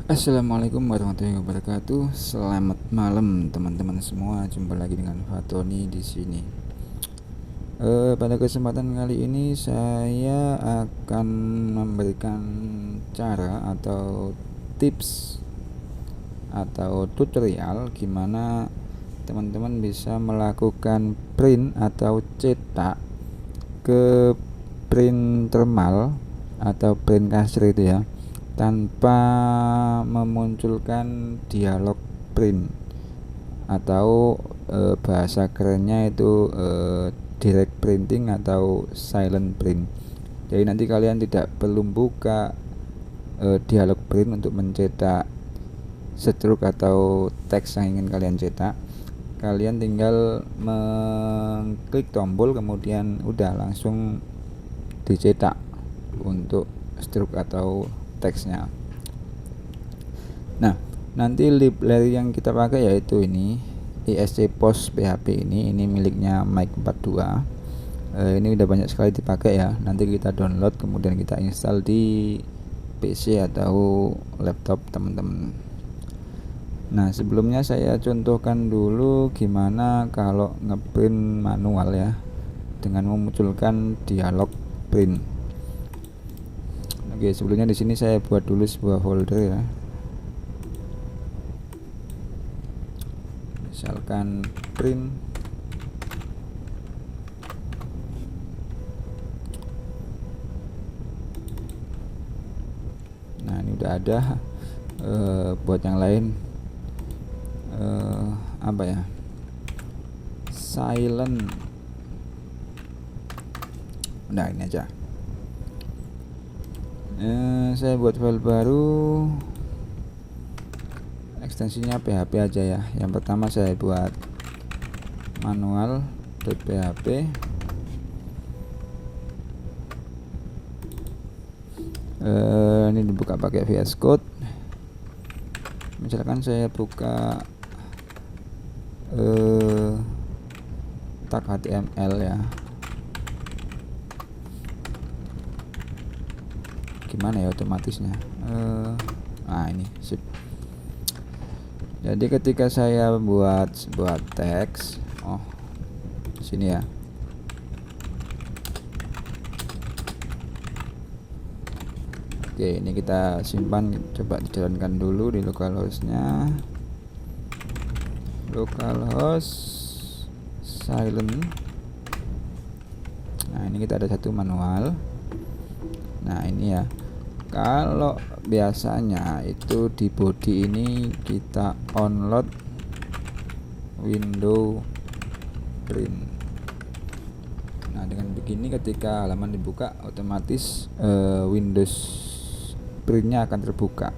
Assalamualaikum warahmatullahi wabarakatuh. Selamat malam teman-teman semua. Jumpa lagi dengan Fatoni di sini. Pada kesempatan kali ini saya akan memberikan cara atau tips atau tutorial gimana teman-teman bisa melakukan print atau cetak ke print thermal atau print kasir itu ya, tanpa memunculkan dialog print atau bahasa kerennya itu direct printing atau silent print. Jadi nanti kalian tidak perlu buka dialog print untuk mencetak stroke atau teks yang ingin kalian cetak. Kalian tinggal mengklik tombol, kemudian udah langsung dicetak untuk stroke atau teksnya. Nah, nanti library yang kita pakai yaitu ini ISC Post PHP ini miliknya Mike 42. Ini udah banyak sekali dipakai ya. Nanti kita download kemudian kita install di PC atau laptop teman-teman. Nah, sebelumnya saya contohkan dulu gimana kalau ngeprint manual ya, dengan memunculkan dialog print. Oke, sebelumnya di sini saya buat dulu sebuah folder ya. Misalkan print. Nah, ini udah ada. Buat yang lain apa ya? Silent. Nah, ini aja. Saya buat file baru, ekstensinya PHP aja ya. Yang pertama saya buat manual.php. Ini dibuka pakai VS Code. Misalkan saya buka tag HTML ya. Gimana ya otomatisnya? Nah, ini sip. Jadi ketika saya buat teks, sini ya. Oke, ini kita simpan, coba dijalankan dulu di localhost-nya. Localhost silent. Nah, ini kita ada satu manual. Nah, ini ya. Kalau biasanya itu di body ini kita onload window print. Nah, dengan begini ketika halaman dibuka otomatis Windows printnya akan terbuka.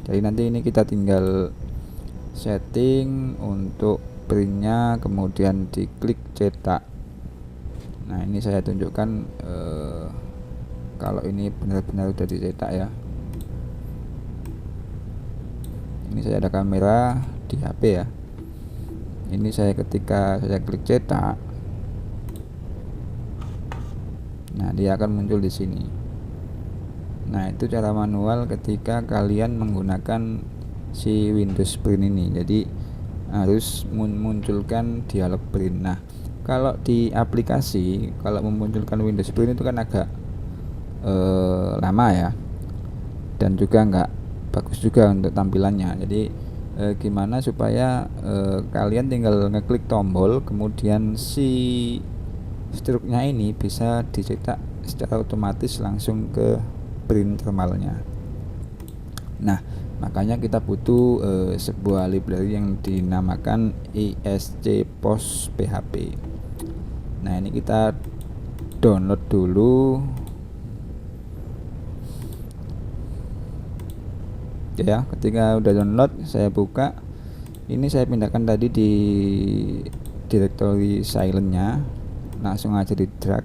Jadi nanti ini kita tinggal setting untuk printnya, kemudian diklik cetak. Nah, ini saya tunjukkan kalau ini benar-benar udah dicetak ya. Ini saya ada kamera di HP ya. Ini saya ketika saya klik cetak, nah dia akan muncul di sini. Nah, itu cara manual ketika kalian menggunakan si Windows Print ini. Jadi harus memunculkan dialog print. Nah, kalau di aplikasi, kalau memunculkan Windows Print itu kan agak lama ya, dan juga nggak bagus juga untuk tampilannya. Jadi gimana supaya kalian tinggal ngeklik tombol, kemudian si stroke-nya ini bisa dicetak secara otomatis langsung ke print thermalnya. Nah, makanya kita butuh sebuah library yang dinamakan ISC Post PHP. Nah, ini kita download dulu. Ya, ketika udah download saya buka. Ini saya pindahkan tadi di directory silentnya, langsung aja di drag.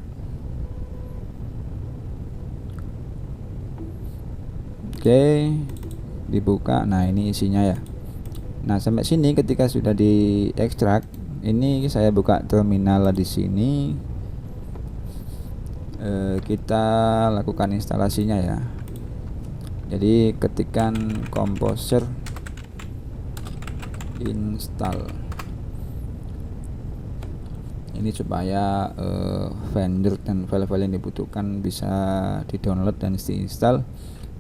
Oke, dibuka. Nah, ini isinya ya. Nah, sampai sini ketika sudah di ekstrak, ini saya buka terminal di sini. Kita lakukan instalasinya ya. Jadi ketikkan Composer install ini supaya vendor dan file-file yang dibutuhkan bisa di-download dan diinstal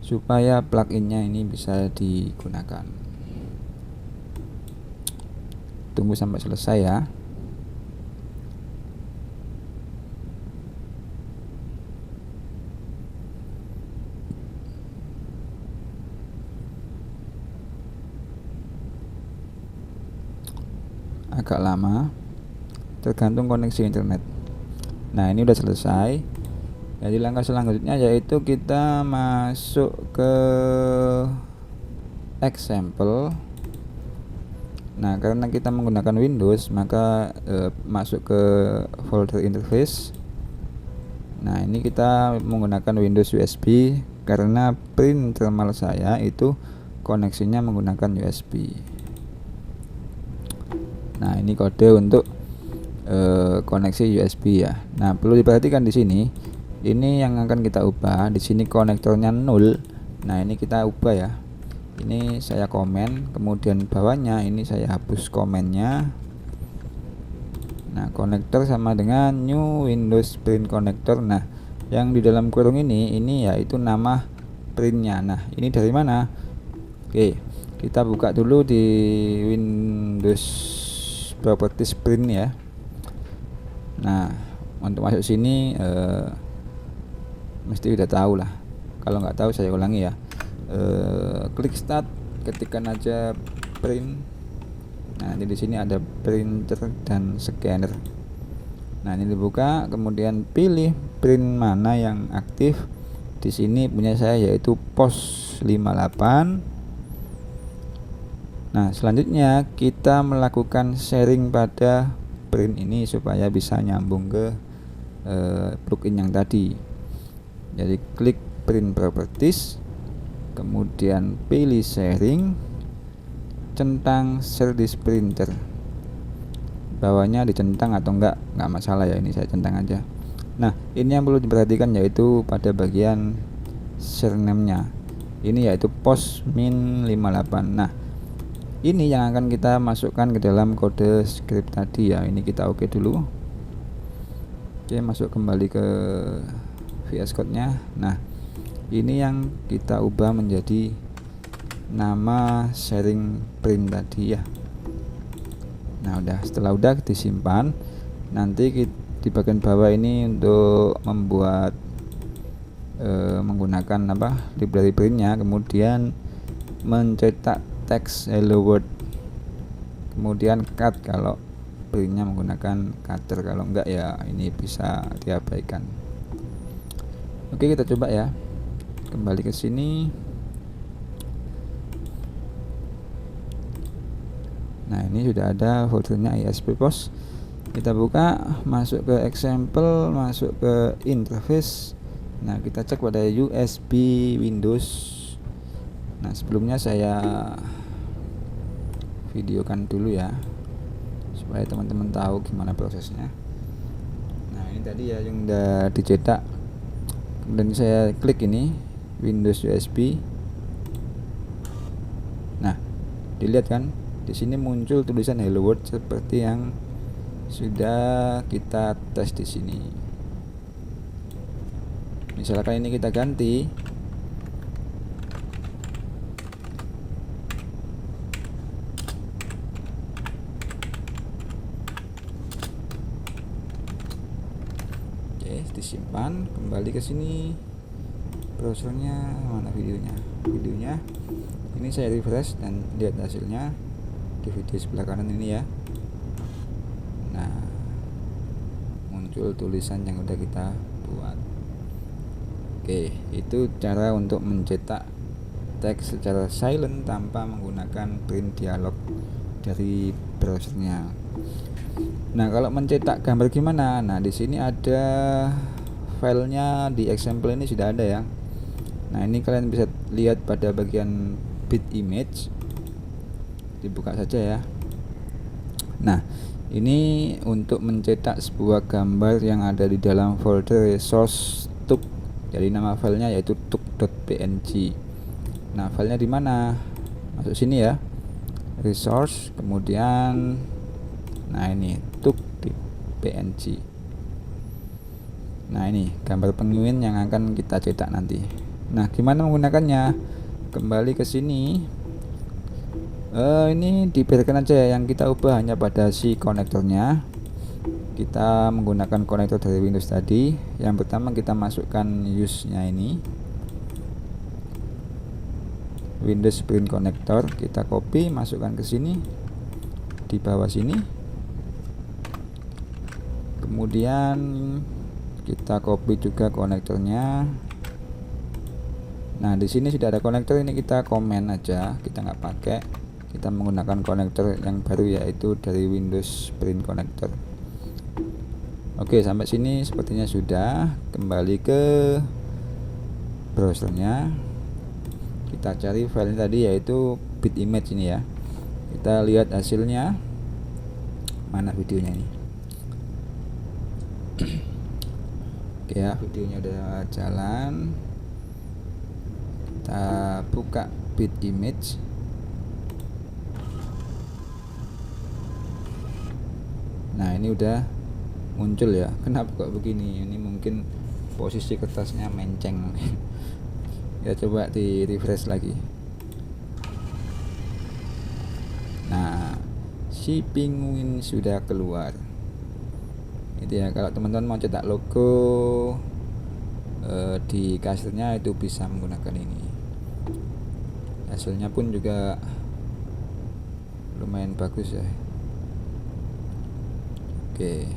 supaya pluginnya ini bisa digunakan. Tunggu sampai selesai ya. Agak lama, tergantung koneksi internet. Nah, ini udah selesai. Jadi langkah selanjutnya yaitu kita masuk ke example. Nah, karena kita menggunakan Windows, maka masuk ke folder interface. Nah, ini kita menggunakan Windows USB karena print thermal saya itu koneksinya menggunakan USB. Nah, ini kode untuk koneksi USB ya. Nah, perlu diperhatikan di sini. Ini yang akan kita ubah. Di sini konektornya 0. Nah, ini kita ubah ya. Ini saya komen, kemudian bawahnya ini saya hapus komennya. Nah, konektor sama dengan new Windows print connector. Nah, yang di dalam kurung ini yaitu nama printnya. Nah, ini dari mana? Oke, kita buka dulu di Windows Properties print ya. Nah, untuk masuk sini mesti udah tahu lah. Kalau nggak tahu saya ulangi ya. Klik start, ketikkan aja print. Nah, di sini ada printer dan scanner. Nah, ini dibuka, kemudian pilih print mana yang aktif. Di sini punya saya yaitu POS 58. Nah, selanjutnya kita melakukan sharing pada print ini supaya bisa nyambung ke plugin yang tadi. Jadi klik print properties, kemudian pilih sharing, centang share this printer. Bawahnya dicentang atau enggak masalah ya, ini saya centang aja. Nah, ini yang perlu diperhatikan yaitu pada bagian share name-nya. Ini yaitu POS min 58. Nah, ini yang akan kita masukkan ke dalam kode script tadi ya. Ini kita oke dulu. Oke, masuk kembali ke VS Code-nya. Nah, ini yang kita ubah menjadi nama sharing print tadi ya. Nah, setelah udah disimpan, nanti di bagian bawah ini untuk membuat menggunakan library printnya, kemudian mencetak teks hello world, kemudian cut kalau printnya menggunakan cutter, kalau enggak ya ini bisa diabaikan. Oke, kita coba ya. Kembali ke sini. Nah, ini sudah ada foldernya ISP POS. Kita buka, masuk ke example, masuk ke interface. Nah, kita cek pada USB Windows. Nah, sebelumnya saya videokan dulu ya, supaya teman-teman tahu gimana prosesnya. Nah, ini tadi ya yang udah dicetak. Kemudian saya klik ini Windows USB. Nah, dilihat kan, di sini muncul tulisan Hello World seperti yang sudah kita tes di sini. Misalkan ini kita ganti, oke, disimpan, kembali ke sini. Browsernya mana, videonya ini saya refresh dan lihat hasilnya di video sebelah kanan ini ya. Nah, muncul tulisan yang udah kita buat. Oke, itu cara untuk mencetak teks secara silent tanpa menggunakan print dialog dari browsernya. Nah, kalau mencetak gambar gimana? Nah, di sini ada filenya, di example ini sudah ada ya. Nah, ini kalian bisa lihat pada bagian bit image. Dibuka saja ya. Nah, ini untuk mencetak sebuah gambar yang ada di dalam folder source tuk. Jadi nama filenya yaitu tuk.png. Nah, filenya di mana? Masuk sini ya, resource, kemudian nah ini tuk di png. Nah, ini gambar penguin yang akan kita cetak nanti. Nah, gimana menggunakannya? Kembali ke sini. Ini dibiarkan aja ya, yang kita ubah hanya pada si konektornya. Kita menggunakan konektor dari Windows tadi. Yang pertama kita masukkan use-nya ini, Windows Print Connector, kita copy, masukkan ke sini di bawah sini. Kemudian kita copy juga konektornya. Nah, di sini sudah ada konektor, ini kita komen aja, kita nggak pakai. Kita menggunakan konektor yang baru, yaitu dari Windows Print Connector. Oke, sampai sini sepertinya sudah. Kembali ke browsernya, kita cari file tadi, yaitu bitimage ini ya. Kita lihat hasilnya. Mana videonya ini? Oke ya, videonya udah jalan. Kita buka bitimage. Nah, ini udah muncul ya. Kenapa kok begini? Ini mungkin posisi kertasnya menceng. Ya, coba di refresh lagi. Nah, si penguin sudah keluar. Itu ya, kalau teman-teman mau cetak logo di kasirnya itu bisa menggunakan ini. Hasilnya pun juga lumayan bagus ya. Oke.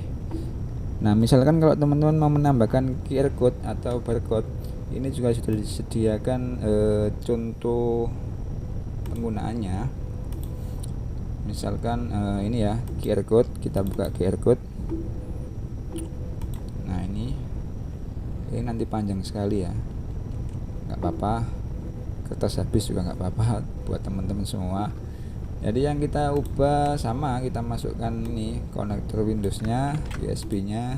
Nah, misalkan kalau teman-teman mau menambahkan QR code atau barcode, ini juga sudah disediakan contoh penggunaannya. Misalkan ini ya, QR code, kita buka QR code. Nah, ini nanti panjang sekali ya, nggak apa-apa, kertas habis juga nggak apa-apa buat teman-teman semua. Jadi yang kita ubah sama, kita masukkan ini konektor Windowsnya, USB-nya,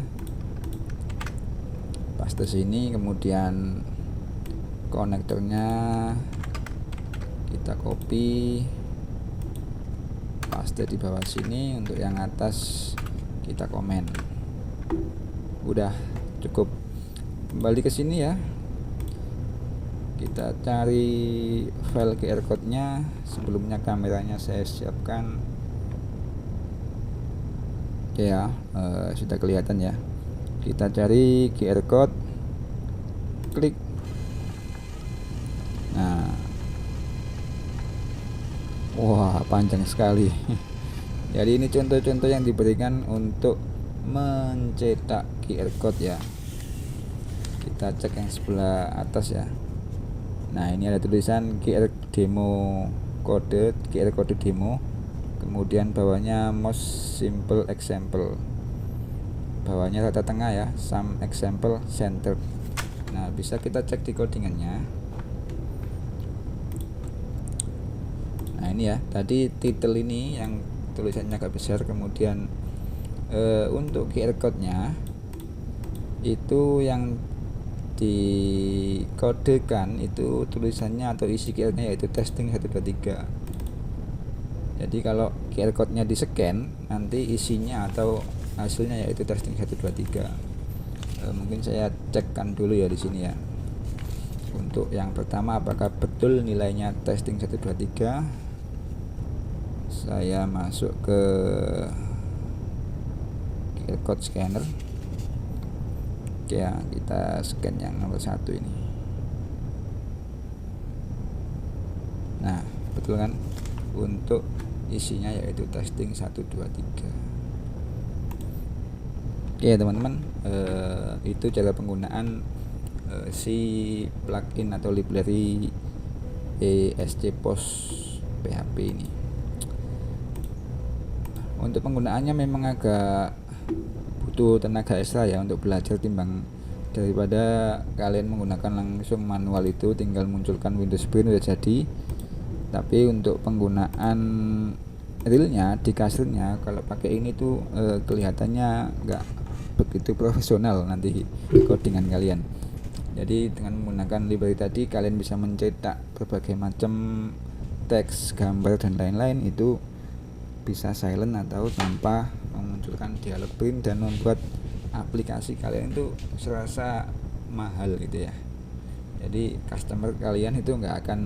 paste sini, kemudian konektornya kita copy, paste di bawah sini. Untuk yang atas kita komen. Udah cukup. Kembali ke sini ya, kita cari file QR code-nya. Sebelumnya kameranya saya siapkan. Oke ya, sudah kelihatan ya. Kita cari QR code, klik. Nah, wah, panjang sekali. Jadi ini contoh-contoh yang diberikan untuk mencetak QR code ya. Kita cek yang sebelah atas ya. Nah, ini ada tulisan QR code demo. Kemudian bawahnya most simple example. Bawahnya rata tengah ya, some example center. Nah, bisa kita cek di codingannya. Nah, ini ya, tadi title ini yang tulisannya agak besar. Kemudian untuk QR code-nya itu yang dikodekan itu tulisannya atau isi QR-nya yaitu testing 123. Jadi kalau QR code-nya di scan, nanti isinya atau hasilnya yaitu testing 123. Mungkin saya cekkan dulu ya di sini ya. Untuk yang pertama, apakah betul nilainya testing 123? Saya masuk ke QR code scanner. Oke ya, kita scan yang nomor 1 ini. Nah, betul kan? Untuk isinya yaitu testing 123. Oke teman-teman, itu cara penggunaan si plugin atau library ESCPOS PHP ini. Untuk penggunaannya memang agak butuh tenaga ekstra ya untuk belajar, timbang daripada kalian menggunakan langsung manual itu tinggal munculkan Windows Print udah jadi. Tapi untuk penggunaan realnya di kasirnya, kalau pakai ini tuh kelihatannya nggak begitu profesional nanti codingan kalian. Jadi dengan menggunakan library tadi kalian bisa mencetak berbagai macam teks, gambar dan lain-lain, itu bisa silent atau tanpa memunculkan dialog print dan membuat aplikasi kalian itu serasa mahal gitu ya. Jadi customer kalian itu nggak akan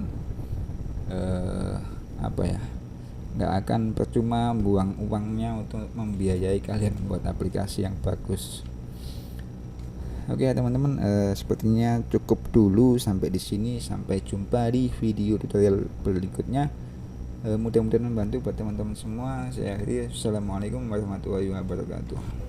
nggak akan percuma buang uangnya untuk membiayai kalian buat aplikasi yang bagus. Oke teman-teman, sepertinya cukup dulu sampai di sini. Sampai jumpa di video tutorial berikutnya. Mudah-mudahan membantu buat teman-teman semua. Saya akhiri. Assalamualaikum warahmatullahi wabarakatuh.